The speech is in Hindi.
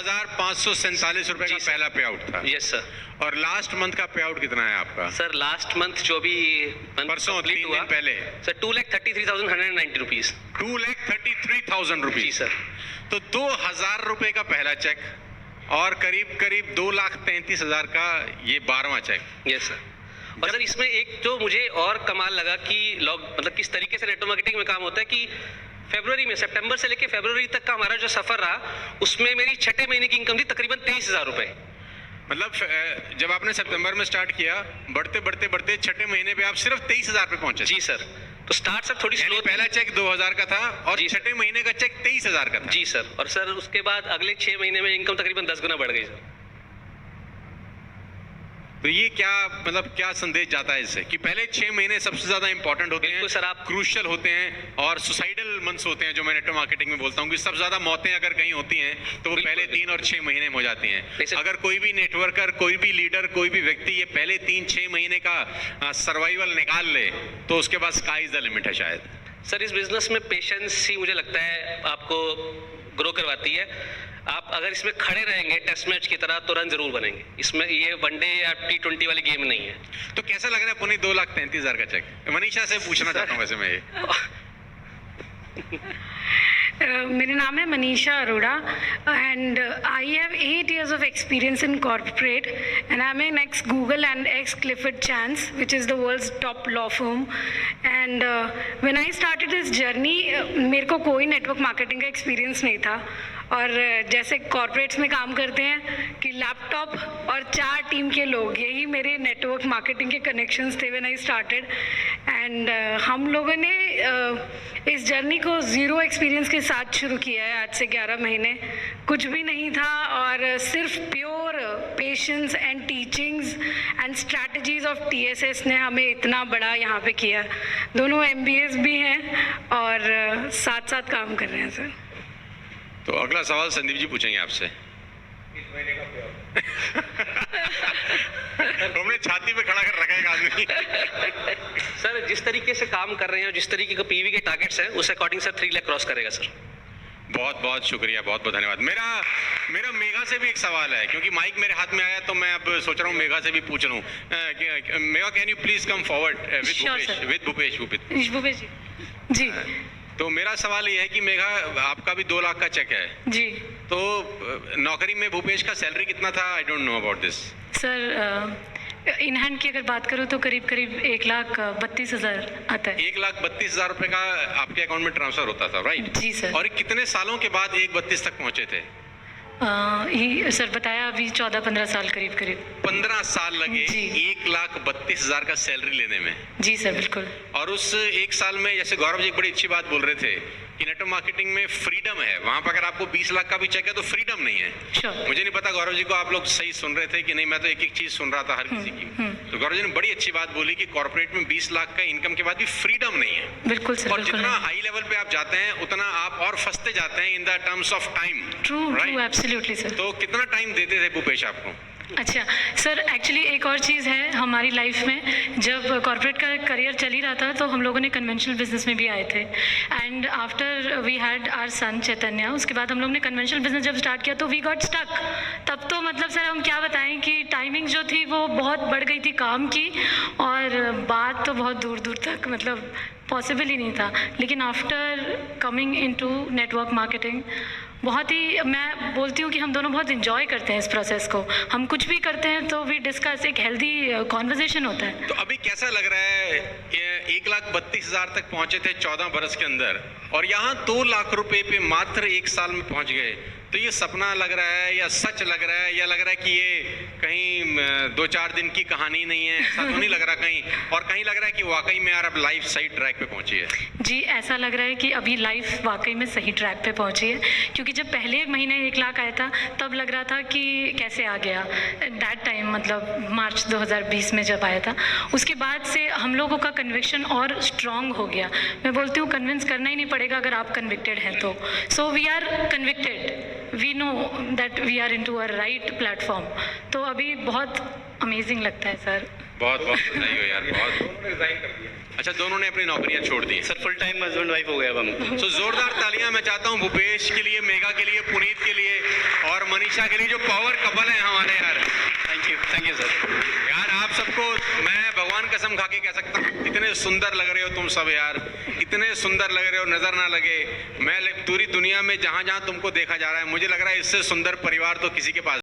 2,547 रुपए का पहला पे आउट था। Yes sir. और लास्ट मंथ का पे आउट कितना है आपका? सर लास्ट मंथ जो भी परसों 3 दिन पहले सर 2,33,190 रुपीज। 2,33,000 जी रुपीज। सर। तो 2,000 रुपए का पहला चेक और करीब करीब 2,33,000 का ये 12वां चेक। Yes sir. और सर इसमें एक जो मुझे और कमाल लगा कि मतलब किस तरीके से नेटवर्क मार्केटिंग में काम होता है कि फरवरी में, सितंबर से लेके फरवरी तक का हमारा जो सफर रहा उसमें मेरी छठे महीने की इनकम थी तकरीबन 23,000 रुपए। मतलब जब आपने सितंबर में स्टार्ट किया, बढ़ते बढ़ते बढ़ते छठे महीने पे आप सिर्फ 23,000 पे पहुंचे। जी सर। तो स्टार्ट सर थोड़ी स्लो, पहला चेक 2,000 का था और छठे महीने का चेक 23,000 का था। जी सर। और सर उसके बाद अगले 6 महीने में इनकम तकरीबन 10 गुना बढ़ गई सर। तो ये क्या मतलब क्या संदेश जाता है इससे कि पहले 6 महीने सबसे ज्यादा इंपॉर्टेंट होते हैं सर, आप क्रूशियल होते हैं और सुसाइडल मंथ्स होते हैं, जो मैं नेटवर्क मार्केटिंग में बोलता हूँ कि सबसे ज्यादा मौतें अगर कहीं होती हैं तो वो पहले 3 और 6 महीने में हो जाती हैं। अगर कोई भी नेटवर्कर, कोई भी लीडर, कोई भी व्यक्ति ये पहले 3-6 महीने का सर्वाइवल निकाल ले तो उसके पास स्काई इज द लिमिट है शायद। सर इस बिजनेस में पेशेंस ही मुझे लगता है आपको ग्रो करवाती है। आप अगर इसमें खड़े रहेंगे टेस्ट मैच की तरह तो रन जरूर बनेंगे। इसमें ये वनडे या T20 वाली गेम नहीं है। तो कैसा लग रहा है पुनीत 2,33,000 का चेक? मनीषा से पूछना चाहता हूँ वैसे मैं ये। मेरा नाम है Manisha Arora and I have 8 years of experience in corporate and I'm an ex-Google and ex-Clifford Chance which is the world's top law firm and when I started this journey मेरे को कोई नेटवर्क मार्केटिंग का एक्सपीरियंस नहीं था और जैसे कॉर्पोरेट्स में काम करते हैं कि लैपटॉप और 4 टीम के लोग, यही मेरे नेटवर्क मार्केटिंग के कनेक्शंस थे व्हेन आई स्टार्टेड एंड हम लोगों ने इस जर्नी को ज़ीरो एक्सपीरियंस के साथ शुरू किया है। आज से 11 महीने कुछ भी नहीं था और सिर्फ pure patience and teachings and strategies of TSS ने हमें इतना बड़ा यहाँ पे किया। दोनों MBAs भी हैं और साथ साथ काम कर रहे हैं सर। तो अगला सवाल संदीप जी पूछेंगे आपसे। हमने छाती पे खड़ा कर रखा है एक आदमी। सर जिस तरीके से काम कर रहे हैं और जिस तरीके का PV के टारगेट्स हैं उस अकॉर्डिंग सर 3 लाख क्रॉस करेगा सर। बहुत बहुत शुक्रिया, बहुत बहुत धन्यवाद। मेरा मेघा से भी एक सवाल है क्योंकि माइक मेरे हाथ में आया तो मैं अब सोच रहा हूँ मेघा से भी पूछ लूँ। Megha can you please come forward with Bhupesh ji. तो मेरा सवाल ये है कि मेघा आपका भी 2 लाख का चेक है जी। तो नौकरी में भूपेश का सैलरी कितना था? I don't know about this sir. In hand की अगर बात करूँ तो करीब करीब 1,32,000 आता है। 1,32,000 रुपए का आपके अकाउंट में ट्रांसफर होता था, राइट? जी सर। और कितने सालों के बाद 1,32 तक पहुंचे थे? ही सर बताया अभी 14-15 साल करीब 15 साल लगे 1,32,000 का सैलरी लेने में। जी सर बिल्कुल। और उस 1 साल में जैसे गौरव जी एक बड़ी अच्छी बात बोल रहे थे कि नेटवर्क मार्केटिंग में फ्रीडम है, वहां पर अगर आपको 20 लाख का भी चेक है तो फ्रीडम नहीं है। मुझे नहीं पता गौरव जी को आप लोग सही सुन रहे थे कि नहीं, मैं तो एक एक चीज सुन रहा था हर किसी की। तो गौरव जी ने बड़ी अच्छी बात बोली कि कॉर्पोरेट में 20 लाख का इनकम के बाद भी फ्रीडम नहीं है। बिल्कुल सर। और जितना हाई लेवल पे आप जाते हैं उतना आप और फंसते जाते हैं in the terms of time. True absolutely sir. तो कितना टाइम देते थे भूपेश आपको? अच्छा सर, एक्चुअली एक और चीज़ है हमारी लाइफ में, जब कॉर्पोरेट का करियर चल ही रहा था तो हम लोगों ने कन्वेंशनल बिजनेस में भी आए थे and after we had our son Chaitanya, उसके बाद हम लोग ने कन्वेंशनल बिजनेस जब स्टार्ट किया तो वी गॉट स्टक। तब तो मतलब सर हम क्या बताएं कि टाइमिंग जो थी वो बहुत बढ़ गई थी काम की और बात तो बहुत दूर दूर तक मतलब पॉसिबल ही नहीं था। लेकिन after coming into network marketing बहुत ही, मैं बोलती हूँ कि हम दोनों बहुत इन्जॉय करते हैं इस प्रोसेस को। हम कुछ भी करते हैं तो वी डिस्कस, एक हेल्दी कॉन्वर्जेशन होता है। तो अभी कैसा लग रहा है 1,32,000 तक पहुंचे थे 14 बरस के अंदर और यहाँ 2 लाख रुपए पे मात्र 1 साल में पहुंच गए, तो ये सपना लग रहा है या सच लग रहा है या लग रहा है कि ये कहीं 2-4 दिन की कहानी नहीं है? ऐसा तो नहीं लग रहा कहीं? और कहीं लग रहा है कि वाकई में यार अब लाइफ सही ट्रैक पे पहुंची है? जी ऐसा लग रहा है कि अभी लाइफ वाकई में सही ट्रैक पे पहुंची है, क्योंकि जब पहले महीने 1 लाख आया था तब लग रहा था कि कैसे आ गया दैट टाइम, मतलब मार्च 2020 में जब आया था। उसके बाद से हम लोगों का कन्विक्शन और स्ट्रॉन्ग हो गया। मैं बोलती हूँ कन्विंस करना ही नहीं पड़ेगा अगर आप कन्विक्टेड हैं तो। So we are convicted, we know that we are into a right platform. तो अभी बहुत अमेजिंग लगता है सर। बहुत बहुत बधाई हो यार, बहुत। अच्छा, दोनों ने अपनी नौकरियां छोड़ दी। Sir full time husband wife हो गया अब हम। तो जोरदार तालियां मैं चाहता हूं भूपेश के लिए, मेघा के लिए, पुनीत के लिए और मनीषा के लिए, जो पावर कपल है हमारे यार। Thank you sir. यार आप सबको मैं भगवान कसम खा के कह सकता हूँ, इतने सुंदर लग रहे हो तुम सब यार, इतने सुंदर लग रहे हो, नजर ना लगे। मैं पूरी दुनिया में जहाँ जहाँ तुमको देखा जा रहा है, मुझे लग रहा है इससे सुंदर परिवार तो किसी के पास